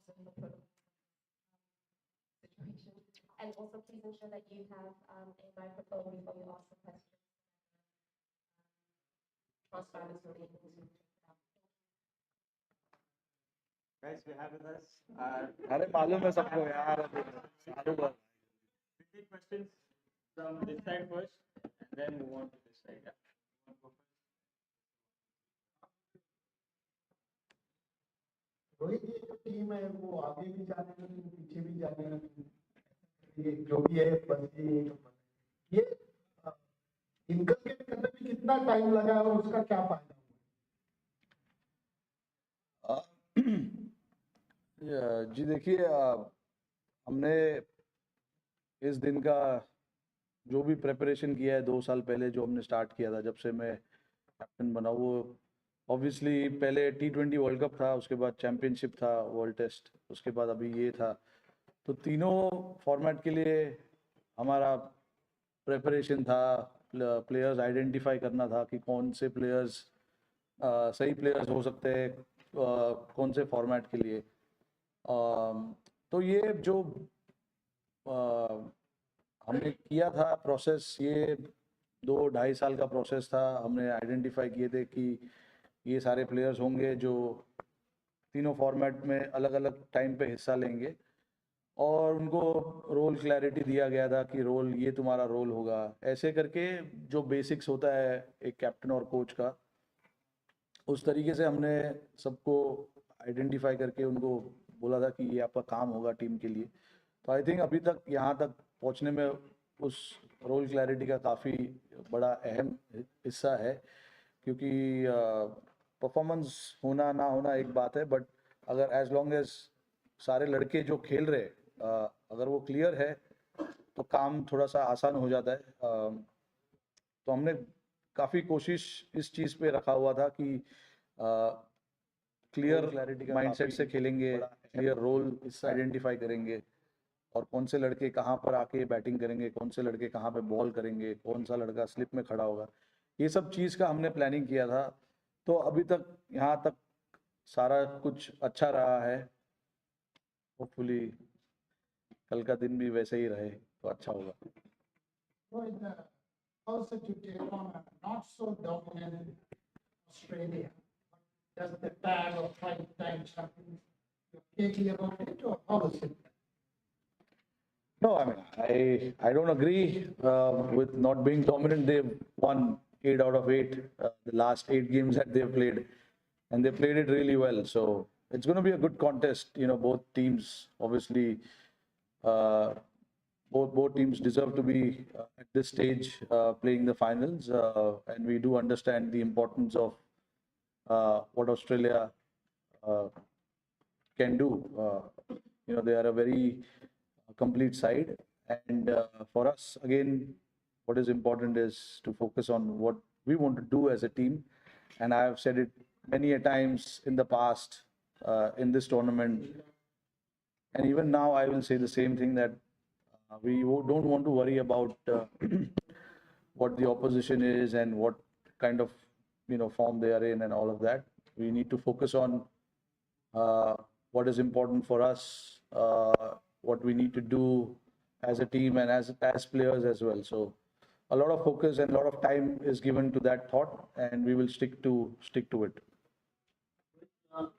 in the situation. And also, please ensure that you have a microphone before you ask the question. Transcribers will be able to check it out. Guys, we have with us अरे मालूम है सबको यार सारू बार we take questions from this side first and then move on to this side. Yeah. Rohit, ये जो team है वो आगे भी जाने लगी, पीछे भी जाने लगी, ये जो भी है बस ये इनकलकेट करने में कितना टाइम लगा और उसका क्या फायदा हुआ? जी देखिए, हमने इस दिन का जो भी प्रिपरेशन किया है 2 साल पहले जो हमने स्टार्ट किया था, जब से मैं कैप्टन बना, वो ऑब्वियसली पहले T20 वर्ल्ड कप था, उसके बाद चैम्पियनशिप था, वर्ल्ड टेस्ट, उसके बाद अभी ये था। तो तीनों फॉर्मेट के लिए हमारा प्रिपरेशन था, प्लेयर्स आइडेंटिफाई करना था कि कौन से प्लेयर्स सही प्लेयर्स हो सकते हैं कौन से फॉर्मेट के लिए। तो ये जो हमने किया था प्रोसेस, ये 2-2.5 साल का प्रोसेस था। हमने आइडेंटिफाई किए थे कि ये सारे प्लेयर्स होंगे जो तीनों फॉर्मेट में अलग अलग टाइम पे हिस्सा लेंगे, और उनको रोल क्लैरिटी दिया गया था कि रोल ये तुम्हारा रोल होगा। ऐसे करके जो बेसिक्स होता है एक कैप्टन और कोच का, उस तरीके से हमने सबको आइडेंटिफाई करके उनको बोला था कि ये आपका काम होगा टीम के लिए। तो आई थिंक अभी तक यहाँ तक पहुँचने में उस रोल क्लैरिटी का काफ़ी बड़ा अहम हिस्सा है, क्योंकि परफॉर्मेंस होना ना होना एक बात है, बट अगर एज लॉन्ग एज सारे लड़के जो खेल रहे अगर वो क्लियर है तो काम थोड़ा सा आसान हो जाता है। तो हमने काफ़ी कोशिश इस चीज़ पे रखा हुआ था कि क्लियर क्लैरिटी माइंडसेट से खेलेंगे, क्लियर रोल आइडेंटिफाई करेंगे, और कौन से लड़के कहाँ पर आके बैटिंग करेंगे, कौन से लड़के कहाँ पे बॉल करेंगे, कौन सा लड़का स्लिप में खड़ा होगा, ये सब चीज़ का हमने प्लानिंग किया था। तो अभी तक यहाँ तक सारा कुछ अच्छा रहा है। होपफुली कल का दिन भी वैसे ही रहे तो अच्छा होगा। also to take on a not so dominant Australia? Does the tag of 5-time champion clear about it, or how is it? No, I mean, I don't agree with not being dominant. They've won 8 out of 8, the last 8 games that they've played, and they played it really well. So it's going to be a good contest. You know, both teams obviously, both teams deserve to be at this stage playing the finals, and we do understand the importance of what Australia can do. You know, they are a very complete side, and for us, again, what is important is to focus on what we want to do as a team. And I have said it many a times in the past in this tournament, and even now I will say the same thing, that we don't want to worry about what the opposition is and what kind of form they are in and all of that. We need to focus on what is important for us, what we need to do as a team and as players as well. So a lot of focus and a lot of time is given to that thought, and we will stick to it.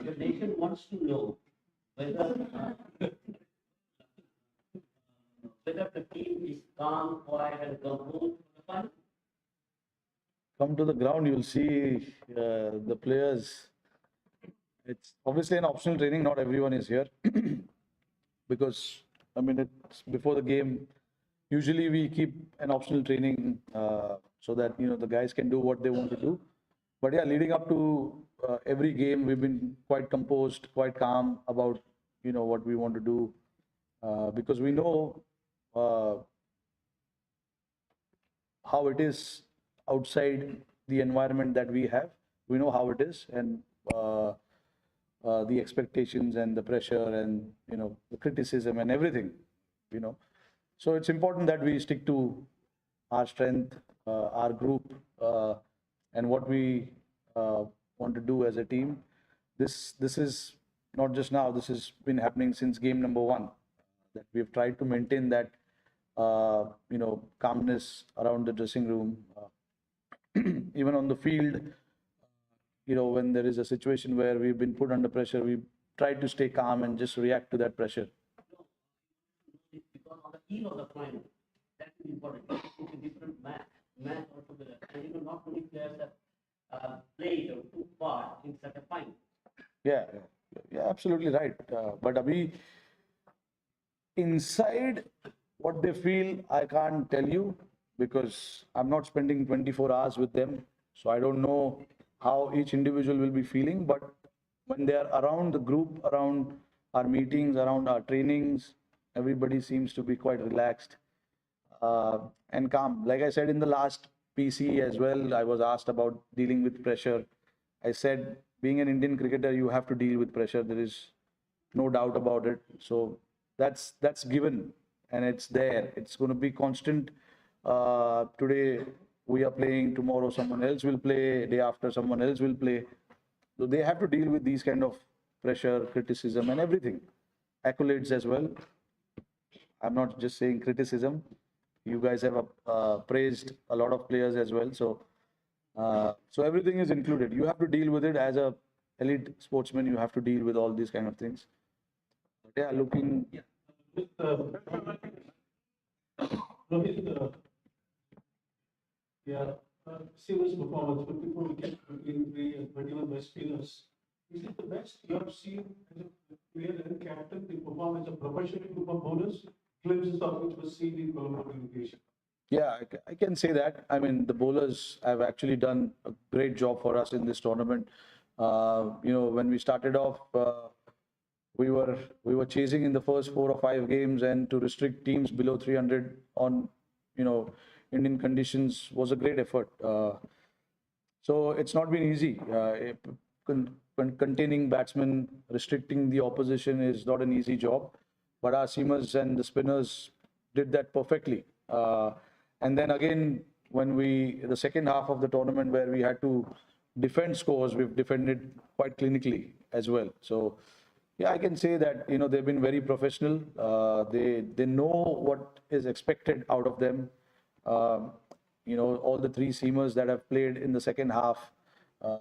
Your nation wants to know whether whether the team is calm, quiet, and composed for the final. Come to the ground, you'll see the players. It's obviously an optional training. Not everyone is here because, I mean, it's before the game. Usually we keep an optional training so that, the guys can do what they want to do. But yeah, leading up to every game, we've been quite composed, quite calm about, what we want to do because we know how it is outside the environment that we have. We know how it is, and the expectations and the pressure and the criticism and everything. So it's important that we stick to our strength, our group, and what we want to do as a team. This is not just now, this has been happening since game number 1, that we've tried to maintain that, calmness around the dressing room, even on the field. When there is a situation where we've been put under pressure, we try to stay calm and just react to that pressure. Because on the eve of the final, that is important. It's a different match altogether. And not many players have played or took part in such a final. Yeah, absolutely right. But Abhi, inside what they feel, I can't tell you because I'm not spending 24 hours with them. So I don't know how each individual will be feeling. But when they are around the group, around our meetings, around our trainings, everybody seems to be quite relaxed and calm. Like I said in the last PC as well, I was asked about dealing with pressure. I said, being an Indian cricketer, you have to deal with pressure. There is no doubt about it. So that's given and it's there. It's going to be constant. Today we are playing, tomorrow someone else will play, day after someone else will play. So they have to deal with these kind of pressure, criticism and everything. Accolades as well. I'm not just saying criticism. You guys have praised a lot of players as well. So everything is included. You have to deal with it as a elite sportsman. You have to deal with all these kind of things. But yeah, looking. Rohit, Siva's performance, 54 wickets, 23 and 21 by spinners. Is it the best you have seen as a player and captain, the performance of professional group of bowlers, glimpses of which was seen in Colombo communication? Yeah, I can say that. I mean, the bowlers have actually done a great job for us in this tournament. When we started off, we were chasing in the first 4 or 5 games, and to restrict teams below 300 on, Indian conditions was a great effort. So it's not been easy. Containing batsmen, restricting the opposition is not an easy job. But our seamers and the spinners did that perfectly. And then again, when the second half of the tournament where we had to defend scores, we've defended quite clinically as well. So yeah, I can say that, they've been very professional. They know what is expected out of them. All the 3 seamers that have played in the second half,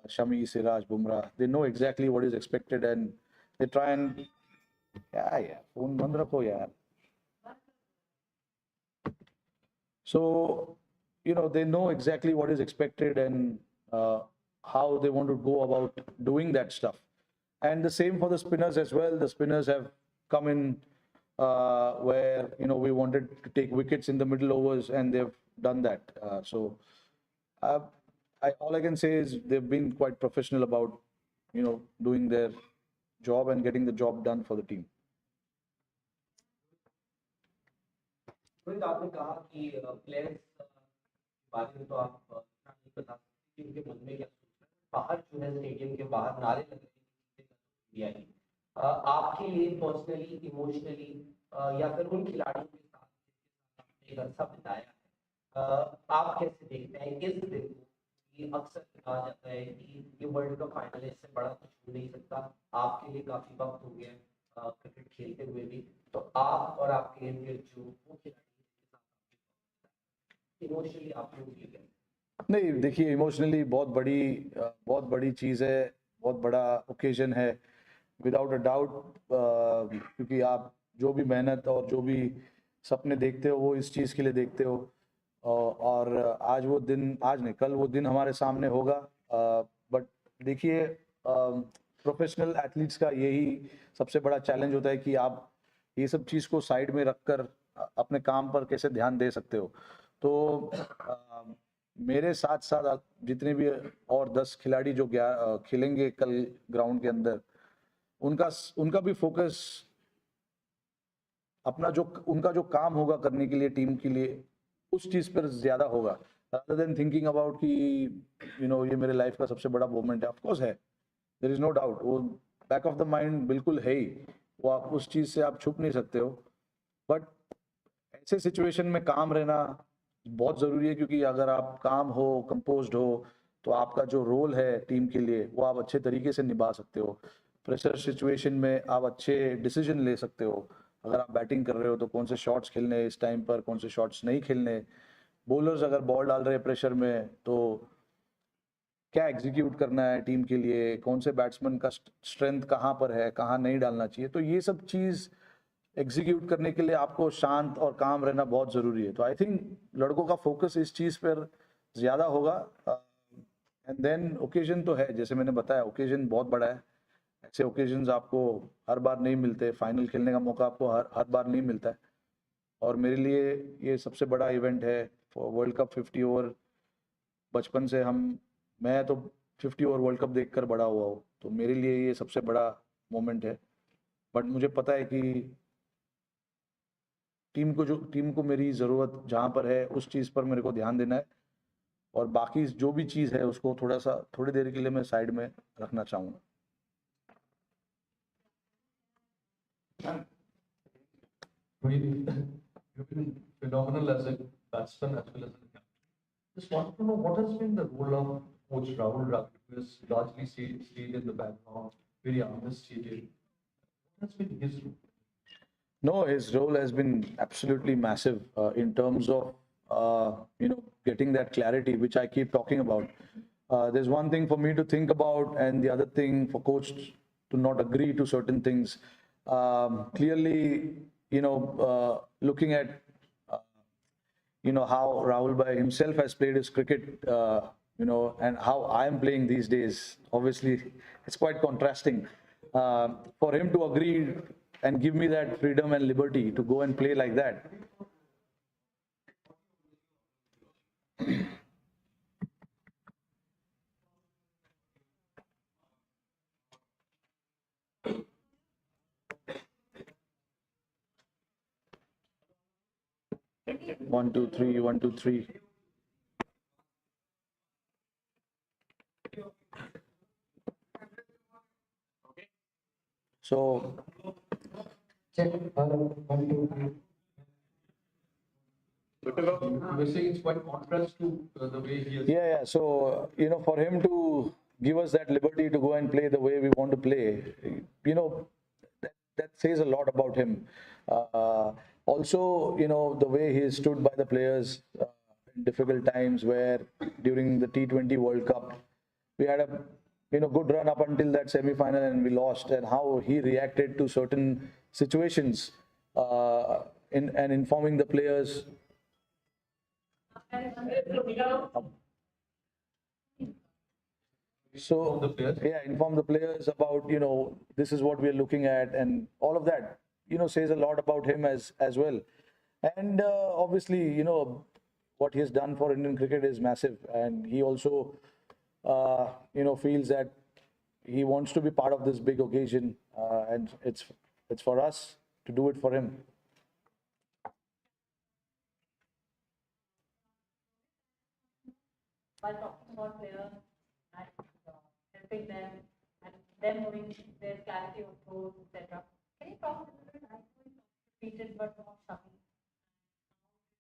Shami, Siraj, Bumrah, they know exactly what is expected and they try and, phone band rakho yaar. So, they know exactly what is expected and how they want to go about doing that stuff. And the same for the spinners as well. The spinners have come in where, we wanted to take wickets in the middle overs and they've done that. All I can say is they've been quite professional about, doing their job and getting the job done for the team. Rohit, आपने कहा कि players बारे में तो आप नहीं बता सकते कि उनके मन में क्या सोच रहे हैं। बाहर जो है स्टेडियम के बाहर नारे लग रहे हैं आपके लिए पर्सनली, इमोशनली या फिर उन खिलाड़ियों के साथ एक अर्सा बिताया है, आप कैसे देखते हैं इस दिन को? ये अक्सर कहा जाता है कि ये वर्ल्ड कप फाइनल है, इससे बड़ा कुछ हो नहीं सकता। आपके लिए काफी वक्त हो गया क्रिकेट खेलते हुए भी, तो आप और आपके इर्द-गिर्द जो वो खिलाड़ी इमोशनली आप लोग फील करें? नहीं, देखिए, इमोशनली बहुत बड़ी चीज़ है, बहुत बड़ा ओकेजन है, विदाउट अ डाउट। क्योंकि आप जो भी मेहनत और जो भी सपने देखते हो वो इस चीज़ के लिए देखते हो, और आज नहीं, कल वो दिन हमारे सामने होगा। बट देखिए, प्रोफेशनल एथलीट्स का यही सबसे बड़ा चैलेंज होता है कि आप ये सब चीज़ को साइड में रखकर अपने काम पर कैसे ध्यान दे सकते हो। तो मेरे साथ साथ जितने भी और 10 खिलाड़ी जो खेलेंगे कल ग्राउंड के अंदर, उनका भी फोकस अपना उनका जो काम होगा करने के लिए टीम के लिए, उस चीज़ पर ज़्यादा होगा, rather than thinking about कि ये मेरे लाइफ का सबसे बड़ा मोमेंट है। ऑफकोर्स है, देयर इज नो डाउट, वो बैक ऑफ द माइंड बिल्कुल है ही, वो आप उस चीज़ से आप छुप नहीं सकते हो। बट ऐसे सिचुएशन में काम रहना बहुत ज़रूरी है, क्योंकि अगर आप काम हो, कंपोज्ड हो, तो आपका जो रोल है टीम के लिए वो आप अच्छे तरीके से निभा सकते हो। प्रेशर सिचुएशन में आप अच्छे डिसीजन ले सकते हो। अगर आप बैटिंग कर रहे हो तो कौन से शॉट्स खेलने हैं इस टाइम पर, कौन से शॉट्स नहीं खेलने। बॉलर्स अगर बॉल डाल रहे हैं प्रेशर में तो क्या एग्जीक्यूट करना है टीम के लिए, कौन से बैट्समैन का स्ट्रेंथ कहाँ पर है, कहाँ नहीं डालना चाहिए। तो ये सब चीज़ एग्जीक्यूट करने के लिए आपको शांत और काम रहना बहुत ज़रूरी है। तो आई थिंक लड़कों का फोकस इस चीज़ पर ज़्यादा होगा। एंड देन ओकेजन तो है, जैसे मैंने बताया ओकेजन बहुत बड़ा है। ऐसे ओकेजन्स आपको हर बार नहीं मिलते, फाइनल खेलने का मौका आपको हर बार नहीं मिलता है। और मेरे लिए ये सबसे बड़ा इवेंट है वर्ल्ड कप 50 ओवर। बचपन से मैं तो 50 ओवर वर्ल्ड कप देखकर बड़ा हुआ हूँ, तो मेरे लिए ये सबसे बड़ा मोमेंट है। बट मुझे पता है कि टीम को मेरी ज़रूरत जहाँ पर है उस चीज़ पर मेरे को ध्यान देना है, और बाकी जो भी चीज़ है उसको थोड़ी देर के लिए मैं साइड में रखना चाहूँगा। You've been phenomenal as a batsman as well as a captain. Just want to know what has been the role of coach Rahul Dravid, who has largely stayed in the background, very understated. What has been his role? No, his role has been absolutely massive in terms of getting that clarity, which I keep talking about. There's one thing for me to think about, and the other thing for coach to not agree to certain things. Clearly, looking at how Rahul Bhai himself has played his cricket, and how I am playing these days. Obviously, it's quite contrasting. For him to agree and give me that freedom and liberty to go and play like that. One, two, three, 1, 2, 3. So, Check. 1, 2, 3. We're saying it's quite contrast to the way he has. yeah. So, for him to give us that liberty to go and play the way we want to play, that says a lot about him. Also, the way he stood by the players in difficult times, where during the T20 World Cup, we had a good run up until that semi-final and we lost, and how he reacted to certain situations and informing the players. So, inform the players about, this is what we are looking at, and all of that, says a lot about him as well. And obviously, what he has done for Indian cricket is massive, and he also, feels that he wants to be part of this big occasion, and it's for us to do it for him. By talking about players and helping them and them knowing their clarity of roles, etc. Can you talk a little bit about repeated but not Shami?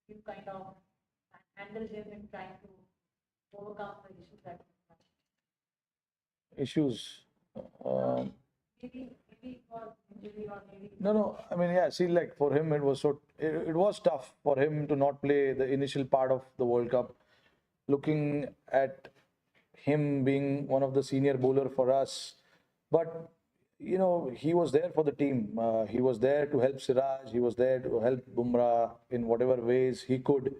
You kind of handle him in trying to overcome the issues that you have. Issues. Maybe for injury or maybe. No. I mean, yeah. See, like for him, it was tough for him to not play the initial part of the World Cup. Looking at him being one of the senior bowler for us, but he was there for the team. He was there to help Siraj. He was there to help Bumrah in whatever ways he could,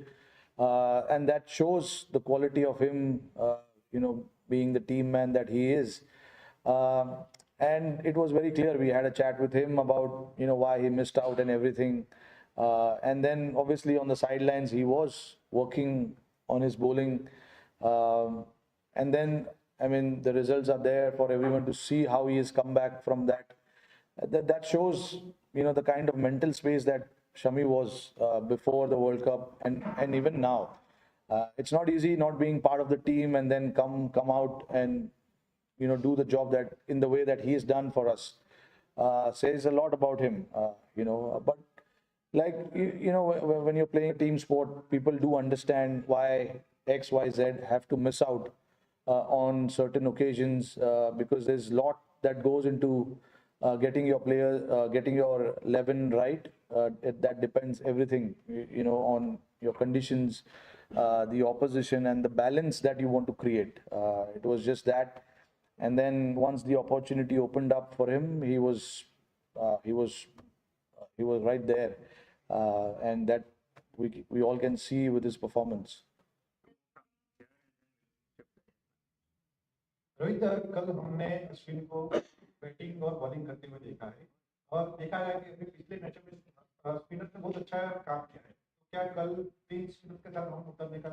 and that shows the quality of him. Being the team man that he is. And it was very clear. We had a chat with him about why he missed out and everything. And then obviously on the sidelines he was working on his bowling. And then I mean the results are there for everyone to see how he has come back from that. That shows the kind of mental space that Shami was before the World Cup and even now. It's not easy not being part of the team and then come out and do the job that in the way that he has done for us. Says a lot about him, but like when you're playing a team sport, people do understand why X, Y, Z have to miss out on certain occasions because there's a lot that goes into getting your player, getting your 11 right. That depends everything, on your conditions, the opposition, and the balance that you want to create. It was just that, and then once the opportunity opened up for him, he was right there, and that we all can see with his performance. Rohit, कल हमने अश्विन को batting और bowling करते हुए देखा है और देखा है कि अभी पिछले मैचों में स्पिनर ने बहुत अच्छा काम किया है, तो क्या कल 3 स्पिनर के साथ हम उतरने का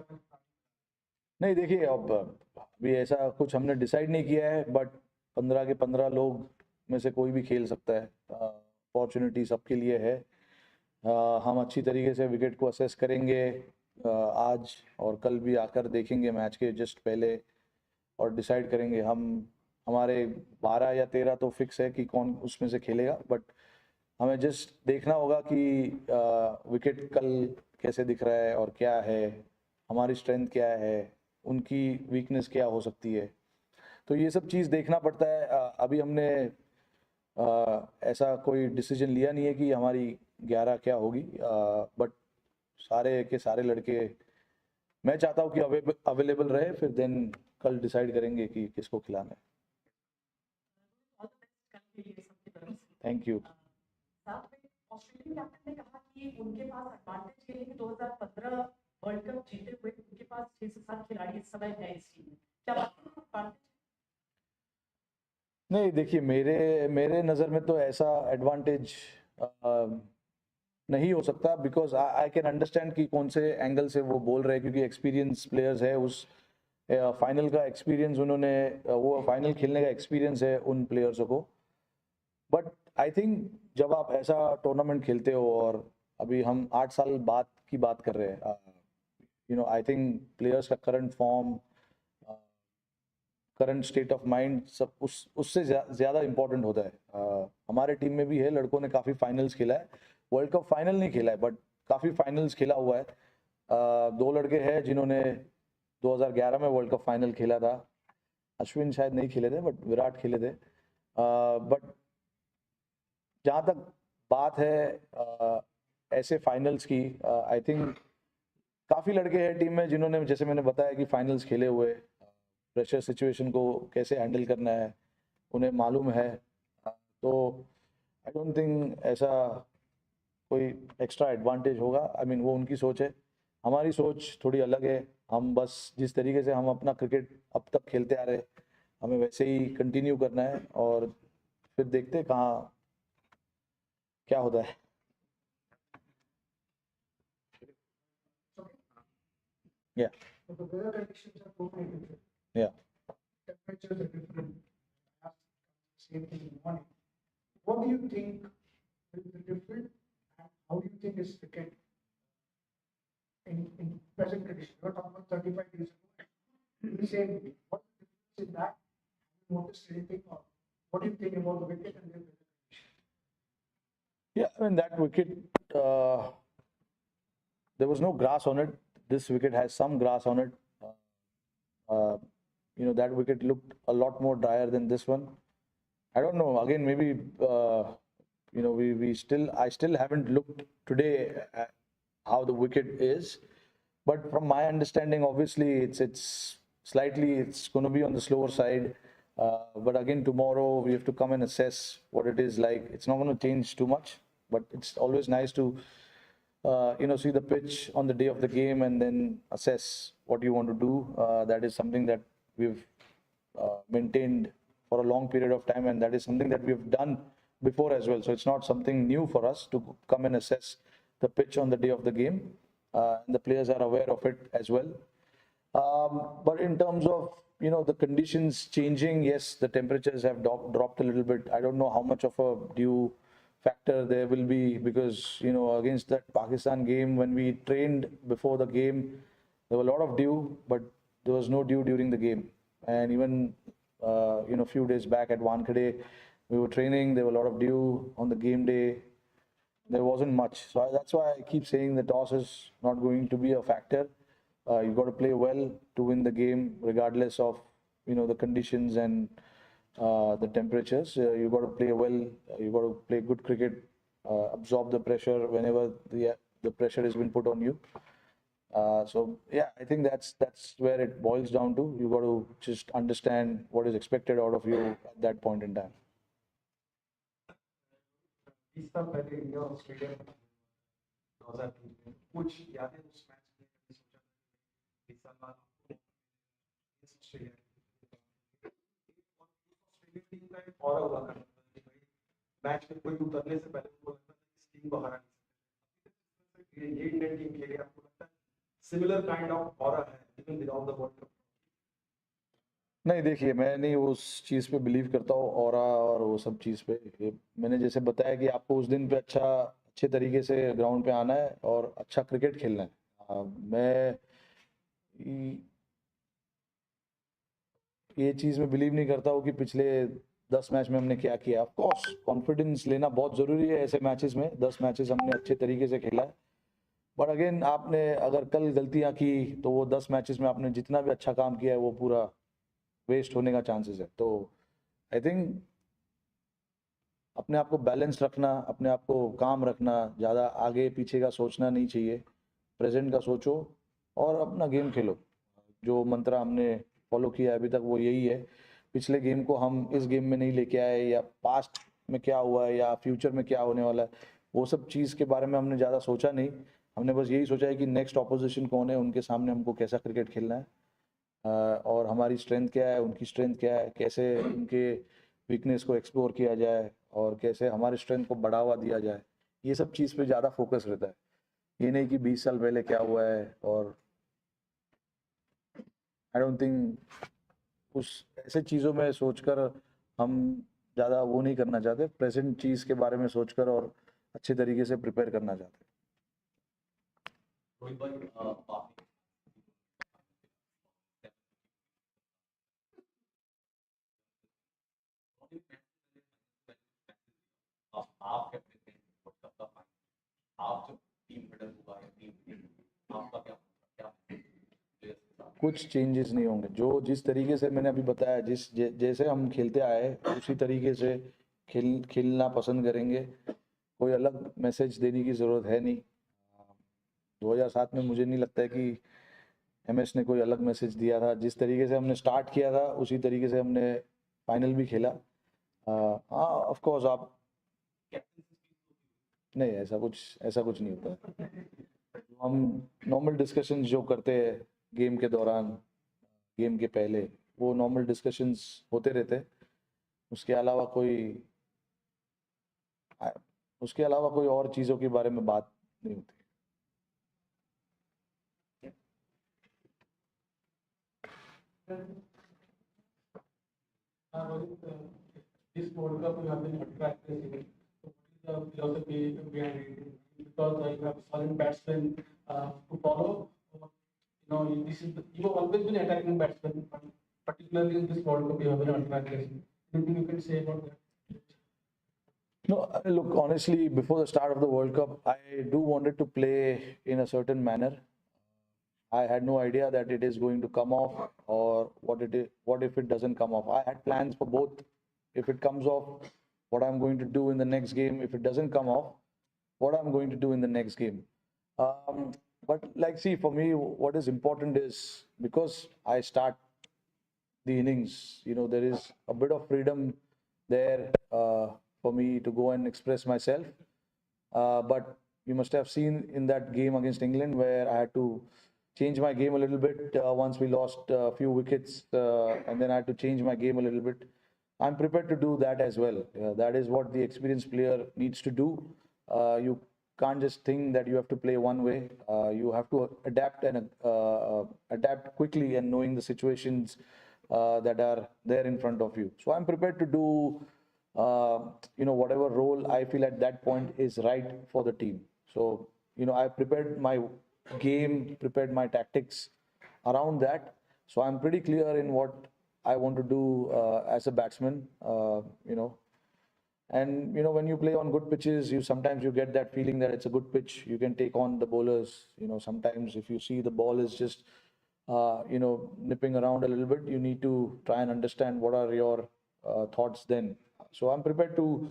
नहीं, देखिए, अब अभी ऐसा कुछ हमने डिसाइड नहीं किया है, बट 15 के 15 लोग में से कोई भी खेल सकता है। अपॉर्चुनिटी सबके लिए है। हम अच्छी तरीके से विकेट को असेस करेंगे आज और कल भी आकर देखेंगे मैच के जस्ट पहले और डिसाइड करेंगे। हमारे 12 या 13 तो फिक्स है कि कौन उसमें से खेलेगा, बट हमें जस्ट देखना होगा कि विकेट कल कैसे दिख रहा है और क्या है, हमारी स्ट्रेंथ क्या है, उनकी वीकनेस क्या हो सकती है, तो ये सब चीज़ देखना पड़ता है। अभी हमने ऐसा कोई डिसीजन लिया नहीं है कि हमारी 11 क्या होगी, बट सारे के सारे लड़के मैं चाहता हूँ कि अवेलेबल रहे, फिर देन कल डिसाइड करेंगे कि किसको खिलाना है। All the best कल के लिए सबकी तरफ से। Thank you. साथ में ऑस्ट्रेलियन कैप्टन ने कहा कि उनके पास एडवांटेज ये है कि 2015 वर्ल्ड कप जीते हुए उनके पास 6 से 7 खिलाड़ी इस समय है इस टीम में। क्या वाकई में एडवांटेज? नहीं, देखिए, मेरे नज़र में तो ऐसा एडवांटेज नहीं हो सकता, बिकॉज आई कैन अंडरस्टैंड कि कौन से एंगल से वो बोल रहे हैं, क्योंकि एक्सपीरियंस प्लेयर्स है, उस फाइनल का एक्सपीरियंस उन्होंने, वो फाइनल खेलने का एक्सपीरियंस है उन प्लेयर्सों को। बट आई थिंक जब आप ऐसा टूर्नामेंट खेलते हो, और अभी हम 8 साल बाद की बात कर रहे हैं, आई थिंक प्लेयर्स का current form, current state of mind, सब उससे ज़्यादा इम्पोर्टेंट होता है। हमारे टीम में भी है लड़कों ने काफ़ी फाइनल्स खेला है, वर्ल्ड कप फाइनल नहीं खेला है, बट काफ़ी फाइनल्स खेला हुआ है। 2 लड़के हैं जिन्होंने 2011 में वर्ल्ड कप फाइनल खेला था। अश्विन शायद नहीं खेले थे, बट विराट खेले थे। बट जहाँ तक बात है ऐसे फाइनल्स की, आई थिंक काफ़ी लड़के हैं टीम में जिन्होंने, जैसे मैंने बताया, कि फाइनल्स खेले हुए, प्रेशर सिचुएशन को कैसे हैंडल करना है उन्हें मालूम है। तो आई डोंट थिंक ऐसा कोई एक्स्ट्रा एडवांटेज होगा। आई मीन, वो उनकी सोच है, हमारी सोच थोड़ी अलग है। हम बस जिस तरीके से हम अपना क्रिकेट अब तक खेलते आ रहे, हमें वैसे ही कंटिन्यू करना है, और फिर देखते हैं कहाँ क्या होता है। या The weather conditions are totally different. या Temperatures are different. Same thing in the morning. What do you think is the difference, and how do you think is cricket in present conditions? You're talking about 35 years ago. In the same way, what's the difference in that? Have you noticed anything, or what do you think about the wicket and the weather conditions? Yeah, I mean, that wicket, there was no grass on it. This wicket has some grass on it. That wicket looked a lot more drier than this one. I don't know. Again, maybe I still haven't looked today at how the wicket is, but from my understanding, obviously it's going to be on the slower side. But again, tomorrow we have to come and assess what it is like. It's not going to change too much, but it's always nice to see the pitch on the day of the game and then assess what you want to do. That is something that we've maintained for a long period of time, and that is something that we've done before as well. So it's not something new for us to come and assess the pitch on the day of the game. And the players are aware of it as well. But in terms of the conditions changing, yes, the temperatures have dropped a little bit. I don't know how much of a due factor there will be, because against that Pakistan game, when we trained before the game, there were a lot of dew, but there was no dew during the game. And even a few days back at Wankhede, we were training, there were a lot of dew. On the game day, there wasn't much. So that's why I keep saying the toss is not going to be a factor. You've got to play well to win the game, regardless of the conditions and the temperatures. You got to play well. You got to play good cricket. Absorb the pressure whenever the pressure has been put on you. So yeah, I think that's where it boils down to. You got to just understand what is expected out of you at that point in time. 20 साल पहले India Australia में 2003 में कुछ यादें उस match में कभी सोचा था कि 20 साल बाद आपको इस ऑस्ट्रेलिया ऑस्ट्रेलिया टीम का एक और हुआ करता था कि भाई मैच में कोई उतरने से पहले उनको लगता था कि इस टीम को हरा नहीं सकते। ये इंडियन टीम खेले आपको लगता है सिमिलर काइंड ऑफ ऑरा है even without the world cup. नहीं, देखिए, मैं नहीं उस चीज़ पे बिलीव करता हूँ ऑरा और वो सब चीज़ पे। मैंने जैसे बताया कि आपको उस दिन पे अच्छे तरीके से ग्राउंड पे आना है और अच्छा क्रिकेट खेलना है। मैं ये चीज़ में बिलीव नहीं करता हूँ कि पिछले 10 मैच में हमने क्या किया। ऑफ कोर्स कॉन्फिडेंस लेना बहुत ज़रूरी है ऐसे मैचेस में। 10 मैचेस हमने अच्छे तरीके से खेला है, बट अगेन आपने अगर कल गलतियाँ की तो वो 10 मैचेस में आपने जितना भी अच्छा काम किया है वो पूरा वेस्ट होने का चांसेस है। तो आई थिंक अपने आप को बैलेंस रखना, अपने आप को काम रखना, ज़्यादा आगे पीछे का सोचना नहीं चाहिए। प्रेजेंट का सोचो और अपना गेम खेलो। जो मंत्र हमने फॉलो किया अभी तक वो यही है। पिछले गेम को हम इस गेम में नहीं लेके आए, या पास्ट में क्या हुआ है या फ्यूचर में क्या होने वाला है, वो सब चीज़ के बारे में हमने ज़्यादा सोचा नहीं। हमने बस यही सोचा है कि नेक्स्ट ऑपोजिशन कौन है, उनके सामने हमको कैसा क्रिकेट खेलना है, और हमारी स्ट्रेंथ क्या है, उनकी स्ट्रेंथ क्या है, कैसे उनके वीकनेस को एक्सप्लोर किया जाए और कैसे हमारे स्ट्रेंथ को बढ़ावा दिया जाए। ये सब चीज़ पे ज़्यादा फोकस रहता है। ये नहीं कि 20 साल पहले क्या हुआ है। और आई डोंट थिंक उस ऐसे चीज़ों में सोचकर हम ज़्यादा वो नहीं करना चाहते। प्रेजेंट चीज़ के बारे में सोचकर और अच्छे तरीके से प्रिपेयर करना चाहते। रोहित भाई आप कैप्टन थे वर्ल्ड कप का फाइनल, आप जब टीम मेडल हुआ या टीम आपका क्या कुछ चेंजेस नहीं होंगे। जो जिस तरीके से मैंने अभी बताया, जैसे हम खेलते आए उसी तरीके से खेलना पसंद करेंगे। कोई अलग मैसेज देने की ज़रूरत है नहीं। 2007 में मुझे नहीं लगता है कि MS ने कोई अलग मैसेज दिया था। जिस तरीके से हमने स्टार्ट किया था उसी तरीके से हमने फाइनल भी खेला। हाँ, ऑफ कोर्स आप नहीं, ऐसा कुछ नहीं होता। हम नॉर्मल डिस्कशंस जो करते हैं गेम के दौरान, गेम के पहले, वो नॉर्मल डिस्कशंस होते रहते हैं। उसके अलावा कोई और चीज़ों के बारे में बात नहीं होती। This World Cup you have been attractive. So what is the philosophy behind it? Because you have solid batsmen to follow. You know, you have always been attacking batsmen, but particularly in this World Cup you have been attractive. Anything you can say about that? No, look, honestly, before the start of the World Cup, I do wanted to play in a certain manner. I had no idea that it is going to come off, or what if it doesn't come off. I had plans for both. If it comes off, what I'm going to do in the next game. If it doesn't come off, what I'm going to do in the next game. But like, see, for me, what is important is because I start the innings, there is a bit of freedom there for me to go and express myself. But you must have seen in that game against England where I had to change my game a little bit once we lost a few wickets, and then I had to change my game a little bit. I'm prepared to do that as well. That is what the experienced player needs to do. You can't just think that you have to play one way. You have to adapt and adapt quickly and knowing the situations that are there in front of you. So I'm prepared to do whatever role I feel at that point is right for the team. So I prepared my game, prepared my tactics around that. So I'm pretty clear in what I want to do as a batsman. And when you play on good pitches, sometimes you get that feeling that it's a good pitch. You can take on the bowlers. Sometimes if you see the ball is just nipping around a little bit, you need to try and understand what are your thoughts then. So I'm prepared to,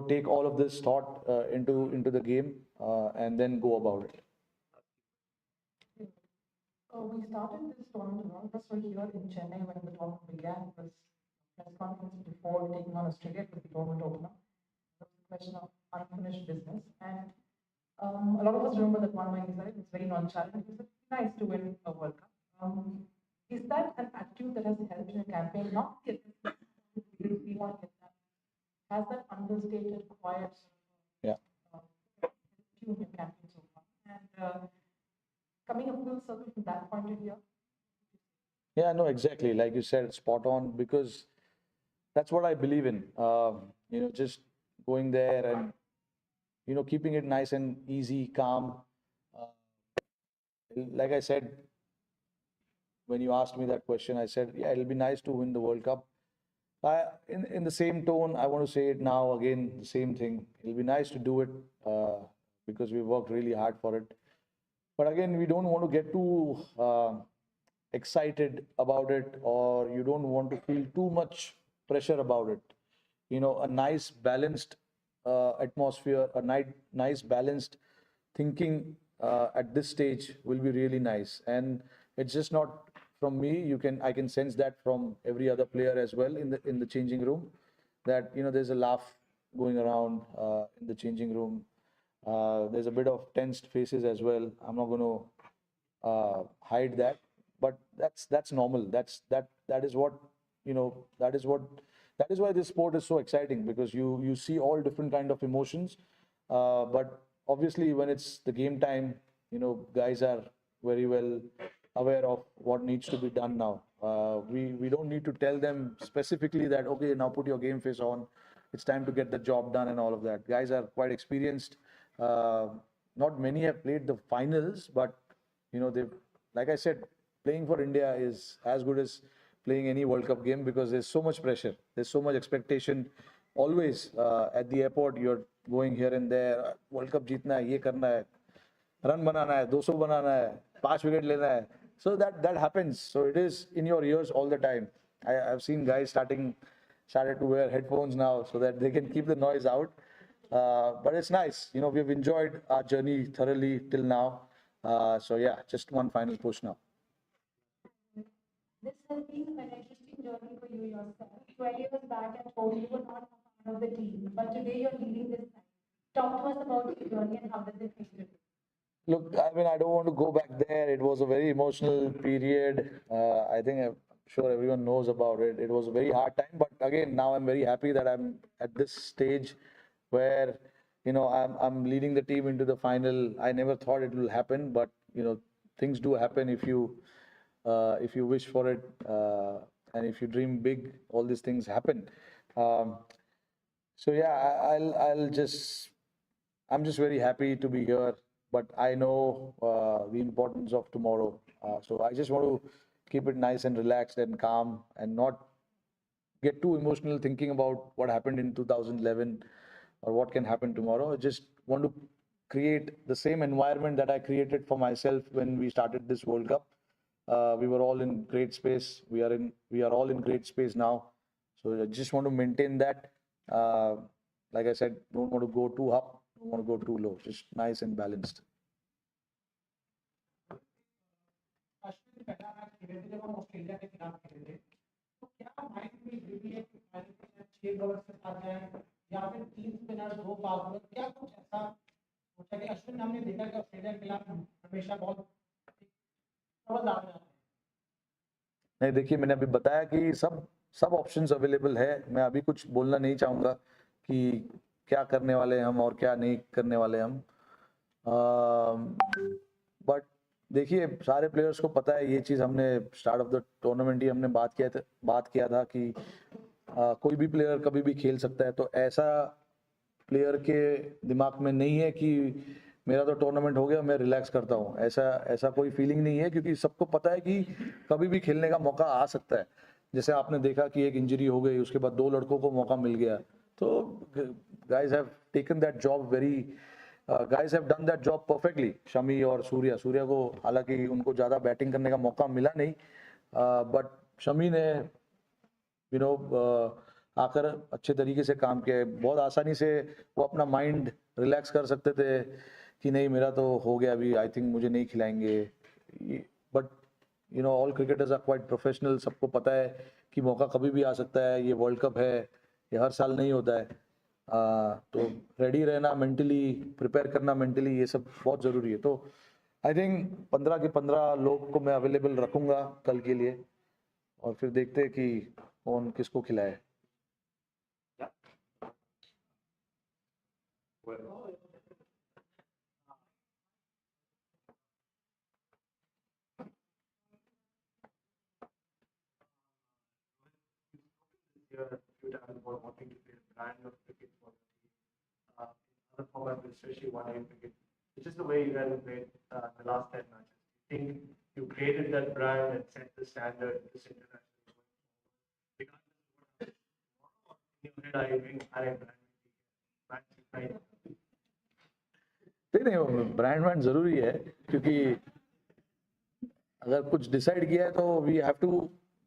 take all of this thought into the game and then go about it. We started this tournament, all of us were here in Chennai when the tournament began. It was press conference before taking on Australia to the tournament opener. It was a question of unfinished business. And a lot of us remember that one when he said it was very nonchalant. It was nice to win a World Cup. Is that an attitude that has helped in a campaign? Not get this, we want to get that. Has that understated, quiet Yeah. helped you in your campaign so far? And coming a full circle from that point of view. Yeah, no, exactly. Like you said, spot on, because that's what I believe in. Just going there and, keeping it nice and easy, calm. Uh, like I said, when you asked me that question, I said, yeah, it'll be nice to win the World Cup. In the same tone, I want to say it now again, the same thing. It'll be nice to do it because we worked really hard for it. But again, we don't want to get too excited about it, or you don't want to feel too much pressure about it. A nice balanced atmosphere, nice balanced thinking at this stage will be really nice. And it's just not from me. I can sense that from every other player as well in the changing room, that there's a laugh going around in the changing room. There's a bit of tensed faces as well. I'm not going to hide that, but that's normal. That is what that is why this sport is so exciting, because you see all different kind of emotions. But obviously, when it's the game time, guys are very well aware of what needs to be done now. We don't need to tell them specifically that, okay, now put your game face on. It's time to get the job done and all of that. Guys are quite experienced. Not many have played the finals, but they've, like I said, playing for India is as good as playing any World Cup game, because there's so much pressure, there's so much expectation. Always at the airport, you're going here and there. World Cup जीतना है, ये करना है, run बनाना है, 200 बनाना है, 5 wicket लेना है. So that happens. So it is in your ears all the time. I've seen guys started to wear headphones now so that they can keep the noise out. But it's nice. We've enjoyed our journey thoroughly till now. So yeah, just one final push now. This has been an interesting journey for you yourself. 12 years back at home, you were not a part of the team, but today you're leading this side. Talk to us about your journey and how does it feel to you? Look, I mean, I don't want to go back there. It was a very emotional period. I'm sure everyone knows about it. It was a very hard time, but again, now I'm very happy that I'm at this stage where, I'm leading the team into the final. I never thought it will happen, but things do happen if you wish for it, and if you dream big, all these things happen. So yeah, I'm just very happy to be here, but I know the importance of tomorrow. So I just want to keep it nice and relaxed and calm, and not get too emotional thinking about what happened in 2011 or what can happen tomorrow. I just want to create the same environment that I created for myself when we started this World Cup. We were all in great space. We are all in great space now. So I just want to maintain that. Like I said, don't want to go too up, don't want to go too low. Just nice and balanced. Ashwin पहला match खेले थे जब हम Australia के खिलाफ खेले थे, तो क्या माइंड में ड्रीम है कि फाइनल में 6 बॉलर के साथ जाए या फिर 3 स्पिनर 2 फास्ट बॉलर, क्या कुछ ऐसा सोचा कि अश्विन, हमने देखा कि ऑस्ट्रेलिया के खिलाफ हमेशा बहुत समझदार जाते हैं. नहीं, देखिए, मैंने अभी बताया कि सब ऑप्शंस अवेलेबल है. मैं अभी कुछ बोलना नहीं चाहूँगा कि क्या करने वाले हैं हम और क्या नहीं करने वाले हम. बट देखिए, सारे प्लेयर्स को पता है ये चीज़. हमने स्टार्ट ऑफ द टूर्नामेंट ही हमने बात किया था कि कोई भी प्लेयर कभी भी खेल सकता है. तो ऐसा प्लेयर के दिमाग में नहीं है कि मेरा तो टूर्नामेंट हो गया, मैं रिलैक्स करता हूँ. ऐसा कोई फीलिंग नहीं है, क्योंकि सबको पता है कि कभी भी खेलने का मौका आ सकता है. जैसे आपने देखा कि एक इंजरी हो गई, उसके बाद 2 लड़कों को मौका मिल गया. तो guys have taken that job guys have done that job perfectly. Shami और सूर्या को हालांकि उनको ज़्यादा बैटिंग करने का मौका मिला नहीं, बट शमी ने आकर अच्छे तरीके से काम किया है। बहुत आसानी से वो अपना माइंड रिलैक्स कर सकते थे कि नहीं मेरा तो हो गया अभी, आई थिंक मुझे नहीं खिलाएंगे। But you know all cricketers are quite professional, सबको पता है कि मौका कभी भी आ सकता है, ये वर्ल्ड कप है, ये हर साल नहीं होता है। तो रेडी रहना मेंटली, प्रिपेयर करना मेंटली, ये सब बहुत ज़रूरी है। तो आई थिंक 15 के 15 लोग को मैं अवेलेबल रखूँगा कल के लिए, और फिर देखते हैं कि कौन किसको खिलाए। Here a few times about wanting to create a brand of cricket for the team. Another format, especially one-day cricket. It's just the way you guys have played the last 10 matches. You think you created that brand and set the standard this international regardless of what happens. In your head, I think I am brand. नहीं, brand जरूरी है, क्योंकि अगर कुछ decide किया है तो we have to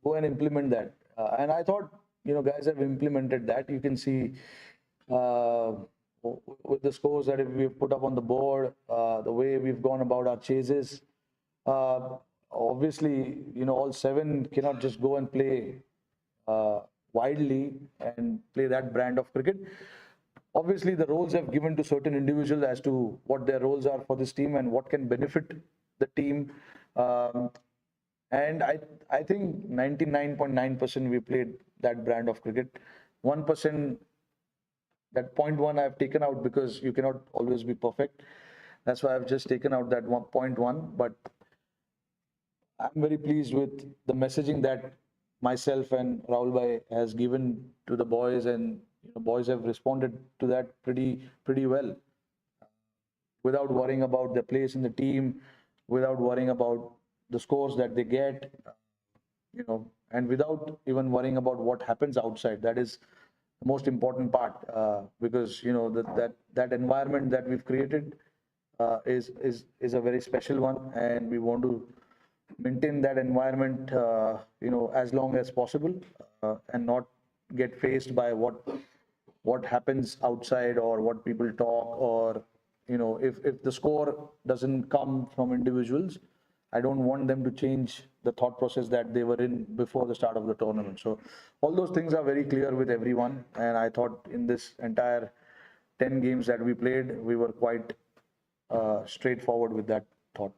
go and implement that, and I thought guys have implemented that. You can see with the scores that we've put up on the board, the way we've gone about our chases. Obviously, all 7 cannot just go and play widely and play that brand of cricket. Obviously, the roles have given to certain individuals as to what their roles are for this team and what can benefit the team. And I think 99.9% we played that brand of cricket. 1%, that 0.1 I've taken out because you cannot always be perfect. That's why I've just taken out that 1.1. But I'm very pleased with the messaging that myself and Rahul Bhai has given to the boys, and boys have responded to that pretty well, without worrying about their place in the team, without worrying about the scores that they get, and without even worrying about what happens outside. That is the most important part, because that environment that we've created is a very special one, and we want to maintain that environment as long as possible, and not get faced by what happens outside or what people talk, or if the score doesn't come from individuals, I don't want them to change the thought process that they were in before the start of the tournament. So all those things are very clear with everyone, and I thought in this entire 10 games that we played, we were quite straightforward with that thought.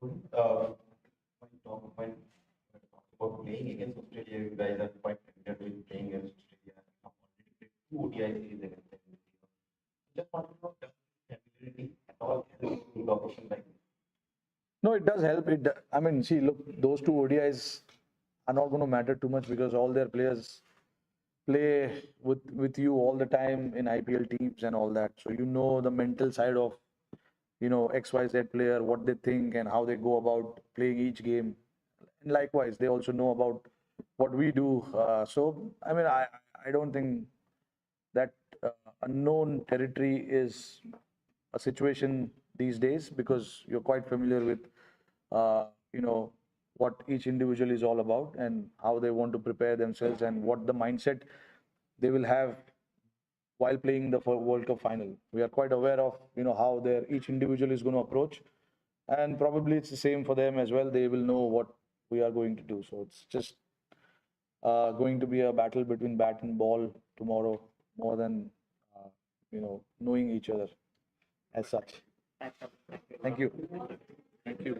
When talk about playing against Australia, you guys are quite familiar with playing against Australia. You have already played 2 ODI series against them. Just wanted to know, does familiarity at all help in competition like this? No, it does help. I mean, see, look, those 2 ODIs are not going to matter too much because all their players play with you all the time in IPL teams and all that. So the mental side of XYZ player, what they think and how they go about playing each game. And likewise, they also know about what we do. So I mean, I don't think that unknown territory is a situation these days, because you're quite familiar with what each individual is all about and how they want to prepare themselves and what the mindset they will have while playing the World Cup final. We are quite aware of how each individual is going to approach, and probably it's the same for them as well. They will know what we are going to do. So it's just going to be a battle between bat and ball tomorrow, more than knowing each other as such. Thank you. Thank you.